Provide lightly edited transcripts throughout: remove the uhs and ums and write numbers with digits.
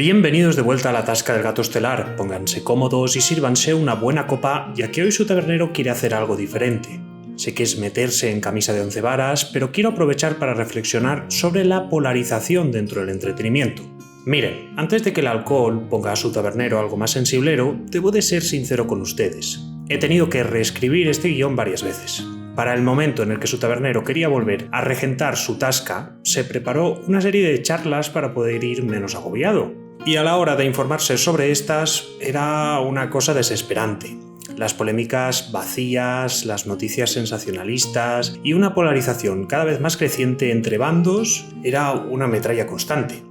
Bienvenidos de vuelta a la Tasca del Gato Estelar. Pónganse cómodos y sírvanse una buena copa, ya que hoy su tabernero quiere hacer algo diferente. Sé que es meterse en camisa de 11 varas, pero quiero aprovechar para reflexionar sobre la polarización dentro del entretenimiento. Miren, antes de que el alcohol ponga a su tabernero algo más sensiblero, debo de ser sincero con ustedes. He tenido que reescribir este guión varias veces. Para el momento en el que su tabernero quería volver a regentar su tasca, se preparó una serie de charlas para poder ir menos agobiado. Y a la hora de informarse sobre estas, era una cosa desesperante. Las polémicas vacías, las noticias sensacionalistas y una polarización cada vez más creciente entre bandos era una metralla constante.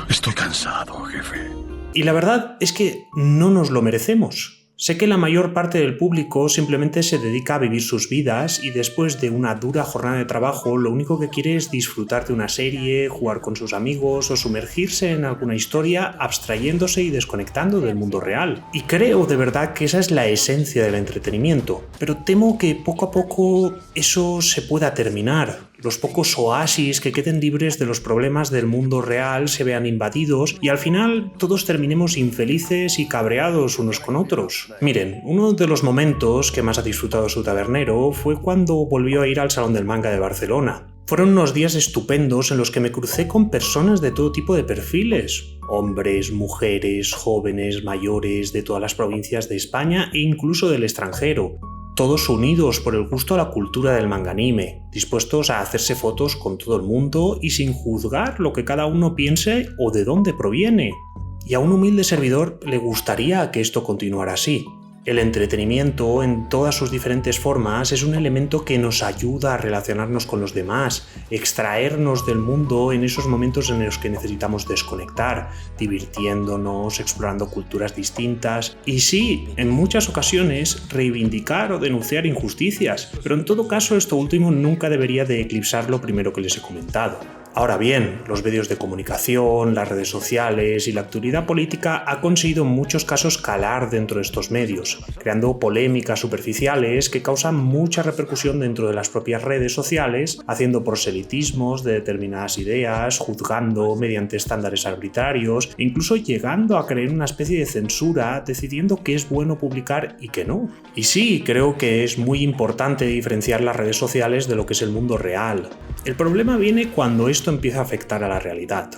Estoy cansado, jefe. Y la verdad es que no nos lo merecemos. Sé que la mayor parte del público simplemente se dedica a vivir sus vidas y después de una dura jornada de trabajo lo único que quiere es disfrutar de una serie, jugar con sus amigos o sumergirse en alguna historia abstrayéndose y desconectando del mundo real. Y creo de verdad que esa es la esencia del entretenimiento, pero temo que poco a poco eso se pueda terminar. Los pocos oasis que queden libres de los problemas del mundo real se vean invadidos y al final todos terminemos infelices y cabreados unos con otros. Miren, uno de los momentos que más ha disfrutado su tabernero fue cuando volvió a ir al Salón del Manga de Barcelona. Fueron unos días estupendos en los que me crucé con personas de todo tipo de perfiles. Hombres, mujeres, jóvenes, mayores, de todas las provincias de España e incluso del extranjero. Todos unidos por el gusto a la cultura del manga anime, dispuestos a hacerse fotos con todo el mundo y sin juzgar lo que cada uno piense o de dónde proviene. Y a un humilde servidor le gustaría que esto continuara así. El entretenimiento, en todas sus diferentes formas, es un elemento que nos ayuda a relacionarnos con los demás, extraernos del mundo en esos momentos en los que necesitamos desconectar, divirtiéndonos, explorando culturas distintas y sí, en muchas ocasiones, reivindicar o denunciar injusticias, pero en todo caso esto último nunca debería de eclipsar lo primero que les he comentado. Ahora bien, los medios de comunicación, las redes sociales y la actualidad política ha conseguido en muchos casos calar dentro de estos medios, creando polémicas superficiales que causan mucha repercusión dentro de las propias redes sociales, haciendo proselitismos de determinadas ideas, juzgando mediante estándares arbitrarios e incluso llegando a crear una especie de censura decidiendo qué es bueno publicar y qué no. Y sí, creo que es muy importante diferenciar las redes sociales de lo que es el mundo real. El problema viene cuando esto empieza a afectar a la realidad.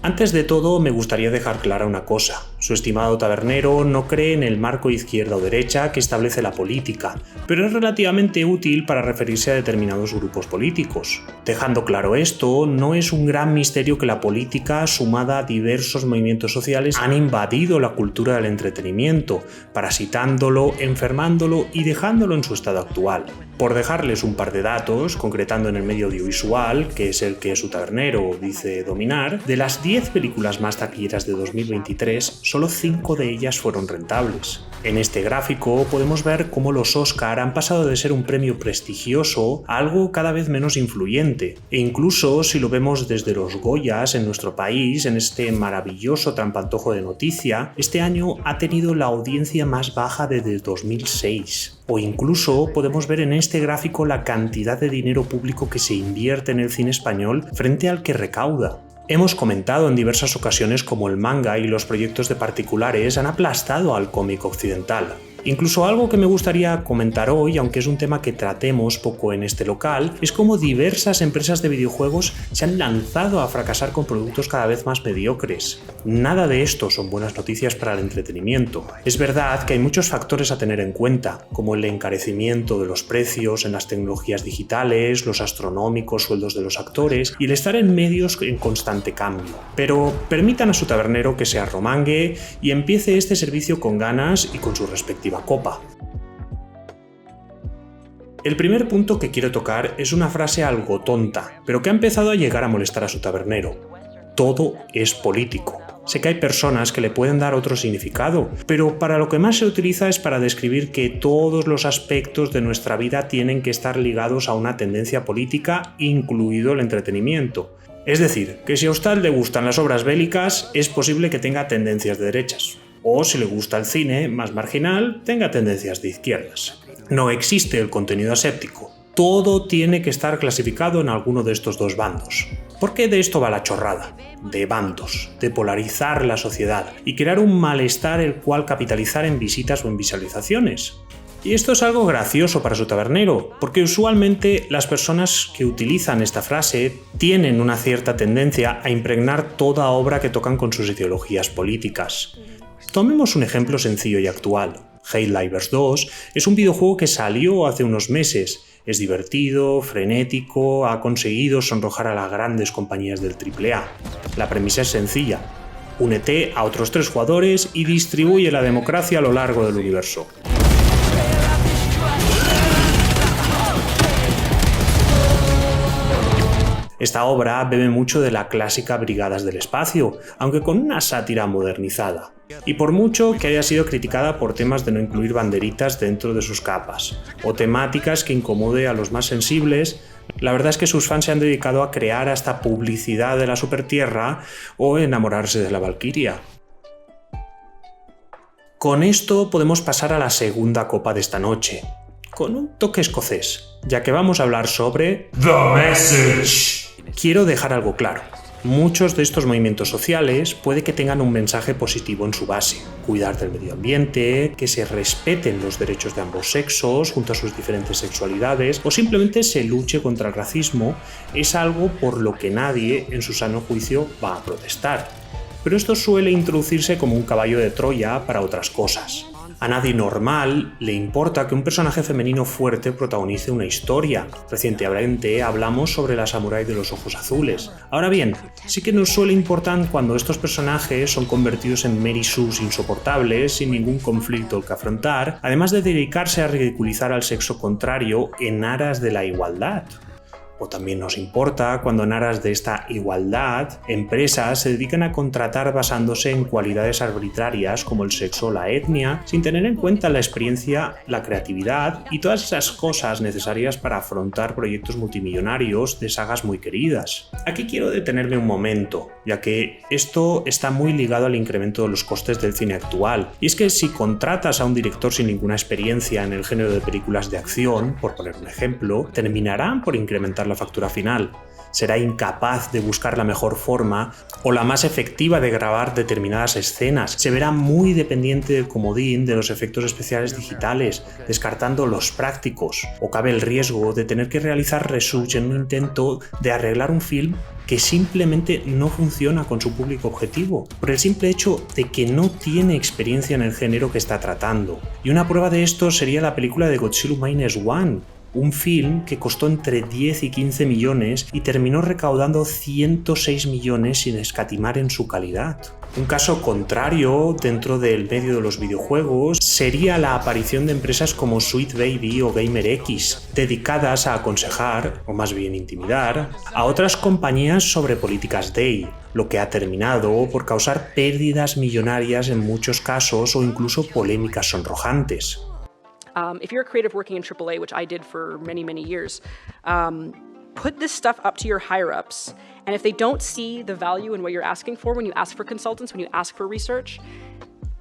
Antes de todo, me gustaría dejar clara una cosa. Su estimado tabernero no cree en el marco izquierda o derecha que establece la política, pero es relativamente útil para referirse a determinados grupos políticos. Dejando claro esto, no es un gran misterio que la política, sumada a diversos movimientos sociales, han invadido la cultura del entretenimiento, parasitándolo, enfermándolo y dejándolo en su estado actual. Por dejarles un par de datos, concretando en el medio audiovisual, que es el que su tabernero dice dominar, de las 10 películas más taquilleras de 2023, solo 5 de ellas fueron rentables. En este gráfico podemos ver cómo los Oscar han pasado de ser un premio prestigioso a algo cada vez menos influyente, e incluso si lo vemos desde los Goyas en nuestro país, en este maravilloso trampantojo de noticia, este año ha tenido la audiencia más baja desde 2006. O incluso podemos ver en este gráfico la cantidad de dinero público que se invierte en el cine español frente al que recauda. Hemos comentado en diversas ocasiones cómo el manga y los proyectos de particulares han aplastado al cómic occidental. Incluso algo que me gustaría comentar hoy, aunque es un tema que tratemos poco en este local, es cómo diversas empresas de videojuegos se han lanzado a fracasar con productos cada vez más mediocres. Nada de esto son buenas noticias para el entretenimiento. Es verdad que hay muchos factores a tener en cuenta, como el encarecimiento de los precios en las tecnologías digitales, los astronómicos sueldos de los actores y el estar en medios en constante cambio. Pero permitan a su tabernero que se arromangue y empiece este servicio con ganas y con su respectiva copa. El primer punto que quiero tocar es una frase algo tonta, pero que ha empezado a llegar a molestar a su tabernero. Todo es político. Sé que hay personas que le pueden dar otro significado, pero para lo que más se utiliza es para describir que todos los aspectos de nuestra vida tienen que estar ligados a una tendencia política, incluido el entretenimiento. Es decir, que si a usted le gustan las obras bélicas, es posible que tenga tendencias de derechas. O si le gusta el cine más marginal, tenga tendencias de izquierdas. No existe el contenido aséptico. Todo tiene que estar clasificado en alguno de estos dos bandos. Porque de esto va la chorrada, de bandos, de polarizar la sociedad y crear un malestar el cual capitalizar en visitas o en visualizaciones. Y esto es algo gracioso para su tabernero, porque usualmente las personas que utilizan esta frase tienen una cierta tendencia a impregnar toda obra que tocan con sus ideologías políticas. Tomemos un ejemplo sencillo y actual. Helldivers 2 es un videojuego que salió hace unos meses. Es divertido, frenético, ha conseguido sonrojar a las grandes compañías del AAA. La premisa es sencilla. Únete a otros 3 jugadores y distribuye la democracia a lo largo del universo. Esta obra bebe mucho de la clásica Brigadas del Espacio, aunque con una sátira modernizada. Y por mucho que haya sido criticada por temas de no incluir banderitas dentro de sus capas, o temáticas que incomode a los más sensibles, la verdad es que sus fans se han dedicado a crear hasta publicidad de la Supertierra o enamorarse de la Valquiria. Con esto podemos pasar a la segunda copa de esta noche, con un toque escocés, ya que vamos a hablar sobre The Message. Quiero dejar algo claro. Muchos de estos movimientos sociales puede que tengan un mensaje positivo en su base. Cuidar del medio ambiente, que se respeten los derechos de ambos sexos junto a sus diferentes sexualidades o simplemente se luche contra el racismo es algo por lo que nadie en su sano juicio va a protestar. Pero esto suele introducirse como un caballo de Troya para otras cosas. A nadie normal le importa que un personaje femenino fuerte protagonice una historia. Recientemente hablamos sobre la samurái de los ojos azules. Ahora bien, sí que nos suele importar cuando estos personajes son convertidos en Mary Sues insoportables sin ningún conflicto que afrontar, además de dedicarse a ridiculizar al sexo contrario en aras de la igualdad. O también nos importa cuando en aras de esta igualdad, empresas se dedican a contratar basándose en cualidades arbitrarias como el sexo o la etnia, sin tener en cuenta la experiencia, la creatividad y todas esas cosas necesarias para afrontar proyectos multimillonarios de sagas muy queridas. Aquí quiero detenerme un momento, ya que esto está muy ligado al incremento de los costes del cine actual. Y es que si contratas a un director sin ninguna experiencia en el género de películas de acción, por poner un ejemplo, terminarán por incrementar la factura final. Será incapaz de buscar la mejor forma o la más efectiva de grabar determinadas escenas. Se verá muy dependiente del comodín de los efectos especiales digitales, descartando los prácticos. O cabe el riesgo de tener que realizar retouch en un intento de arreglar un film que simplemente no funciona con su público objetivo, por el simple hecho de que no tiene experiencia en el género que está tratando. Y una prueba de esto sería la película de Godzilla Minus One, un film que costó entre 10 y 15 millones y terminó recaudando 106 millones sin escatimar en su calidad. Un caso contrario dentro del medio de los videojuegos sería la aparición de empresas como Sweet Baby o GamerX, dedicadas a aconsejar, o más bien intimidar, a otras compañías sobre políticas DEI, lo que ha terminado por causar pérdidas millonarias en muchos casos o incluso polémicas sonrojantes. If you're a creative working in AAA, which I did for many, many years, put this stuff up to your higher-ups, and if they don't see the value in what you're asking for when you ask for consultants, when you ask for research,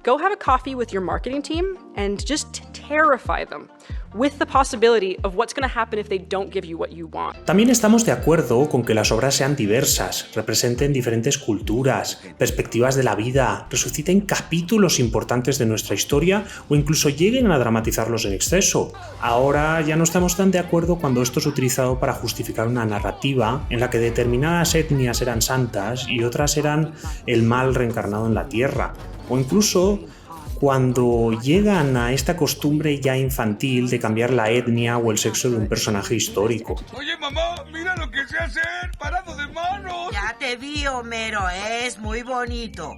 go have a coffee with your marketing team and just terrify them with the possibility of what's going to happen if they don't give you what you want. También estamos de acuerdo con que las obras sean diversas, representen diferentes culturas, perspectivas de la vida, resuciten capítulos importantes de nuestra historia o incluso lleguen a dramatizarlos en exceso. Ahora ya no estamos tan de acuerdo cuando esto es utilizado para justificar una narrativa en la que determinadas etnias eran santas y otras eran el mal reencarnado en la tierra, o incluso cuando llegan a esta costumbre ya infantil de cambiar la etnia o el sexo de un personaje histórico. Oye, mamá, mira lo que sé hacer, parado de manos. Ya te vi, Homero, es muy bonito.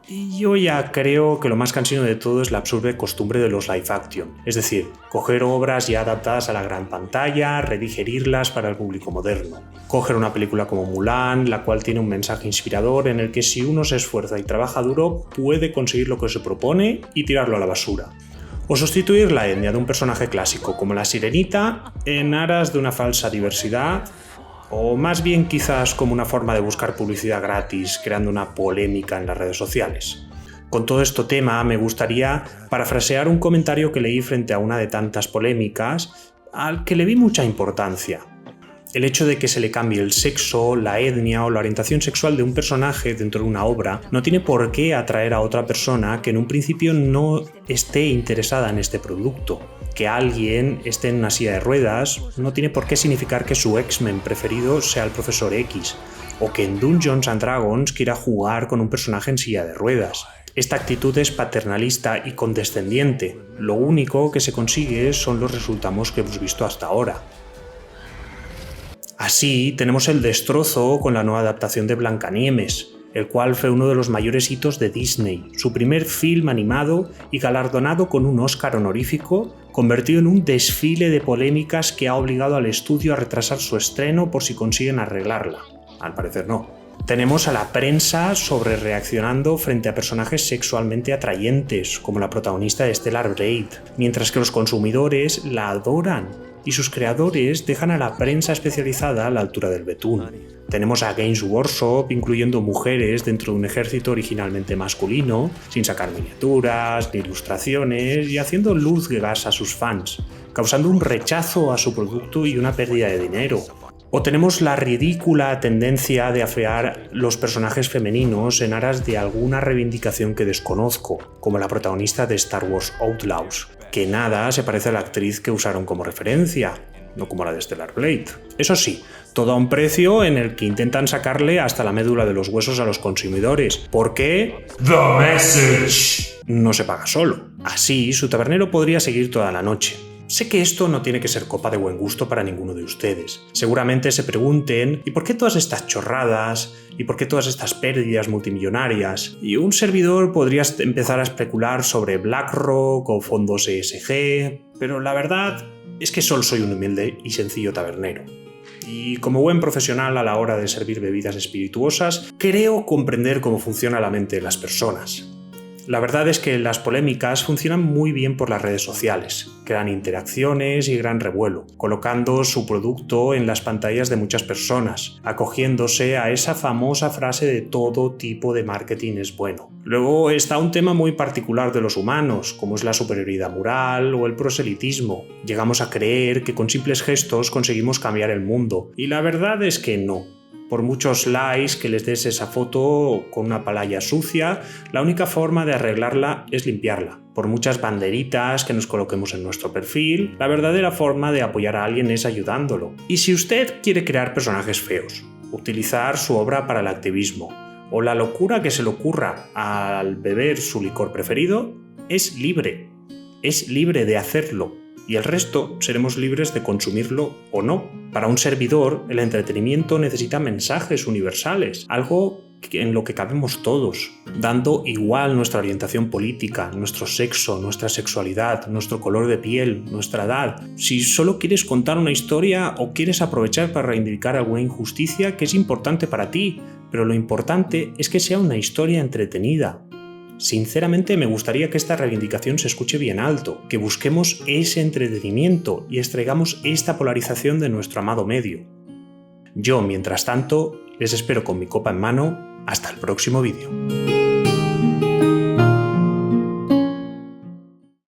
Y yo ya creo que lo más cansino de todo es la absurda costumbre de los live action, es decir, coger obras ya adaptadas a la gran pantalla, redigerirlas para el público moderno. Coger una película como Mulan, la cual tiene un mensaje inspirador en el que si uno se esfuerza y trabaja duro, puede conseguir lo que se propone y tirarlo a la basura. O sustituir la etnia de un personaje clásico como la Sirenita en aras de una falsa diversidad, o más bien quizás como una forma de buscar publicidad gratis, creando una polémica en las redes sociales. Con todo este tema me gustaría parafrasear un comentario que leí frente a una de tantas polémicas, al que le vi mucha importancia. El hecho de que se le cambie el sexo, la etnia o la orientación sexual de un personaje dentro de una obra no tiene por qué atraer a otra persona que en un principio no esté interesada en este producto. Que alguien esté en una silla de ruedas no tiene por qué significar que su X-Men preferido sea el Profesor X, o que en Dungeons & Dragons quiera jugar con un personaje en silla de ruedas. Esta actitud es paternalista y condescendiente. Lo único que se consigue son los resultados que hemos visto hasta ahora. Así, tenemos el destrozo con la nueva adaptación de Blancanieves, el cual fue uno de los mayores hitos de Disney, su primer film animado y galardonado con un Oscar honorífico, convertido en un desfile de polémicas que ha obligado al estudio a retrasar su estreno por si consiguen arreglarla. Al parecer no. Tenemos a la prensa sobrereaccionando frente a personajes sexualmente atrayentes, como la protagonista de Stellar Blade, mientras que los consumidores la adoran y sus creadores dejan a la prensa especializada a la altura del betún. Tenemos a Games Workshop incluyendo mujeres dentro de un ejército originalmente masculino, sin sacar miniaturas ni ilustraciones y haciendo luz de gas a sus fans, causando un rechazo a su producto y una pérdida de dinero. O tenemos la ridícula tendencia de afear los personajes femeninos en aras de alguna reivindicación que desconozco, como la protagonista de Star Wars Outlaws, que nada se parece a la actriz que usaron como referencia, no como la de Stellar Blade. Eso sí, todo a un precio en el que intentan sacarle hasta la médula de los huesos a los consumidores, porque The Message no se paga solo. Así, su tabernero podría seguir toda la noche. Sé que esto no tiene que ser copa de buen gusto para ninguno de ustedes. Seguramente se pregunten ¿y por qué todas estas chorradas? ¿Y por qué todas estas pérdidas multimillonarias? Y un servidor podría empezar a especular sobre BlackRock o fondos ESG, pero la verdad es que solo soy un humilde y sencillo tabernero. Y como buen profesional a la hora de servir bebidas espirituosas, creo comprender cómo funciona la mente de las personas. La verdad es que las polémicas funcionan muy bien por las redes sociales, crean interacciones y gran revuelo, colocando su producto en las pantallas de muchas personas, acogiéndose a esa famosa frase de todo tipo de marketing es bueno. Luego está un tema muy particular de los humanos, como es la superioridad moral o el proselitismo. Llegamos a creer que con simples gestos conseguimos cambiar el mundo, y la verdad es que no. Por muchos likes que les des esa foto con una palaya sucia, la única forma de arreglarla es limpiarla. Por muchas banderitas que nos coloquemos en nuestro perfil, la verdadera forma de apoyar a alguien es ayudándolo. Y si usted quiere crear personajes feos, utilizar su obra para el activismo, o la locura que se le ocurra al beber su licor preferido, es libre. Es libre de hacerlo. Y el resto seremos libres de consumirlo o no. Para un servidor, el entretenimiento necesita mensajes universales, algo en lo que cabemos todos, dando igual nuestra orientación política, nuestro sexo, nuestra sexualidad, nuestro color de piel, nuestra edad. Si solo quieres contar una historia o quieres aprovechar para reivindicar alguna injusticia que es importante para ti, pero lo importante es que sea una historia entretenida. Sinceramente me gustaría que esta reivindicación se escuche bien alto, que busquemos ese entretenimiento y extraigamos esta polarización de nuestro amado medio. Yo, mientras tanto, les espero con mi copa en mano. Hasta el próximo vídeo.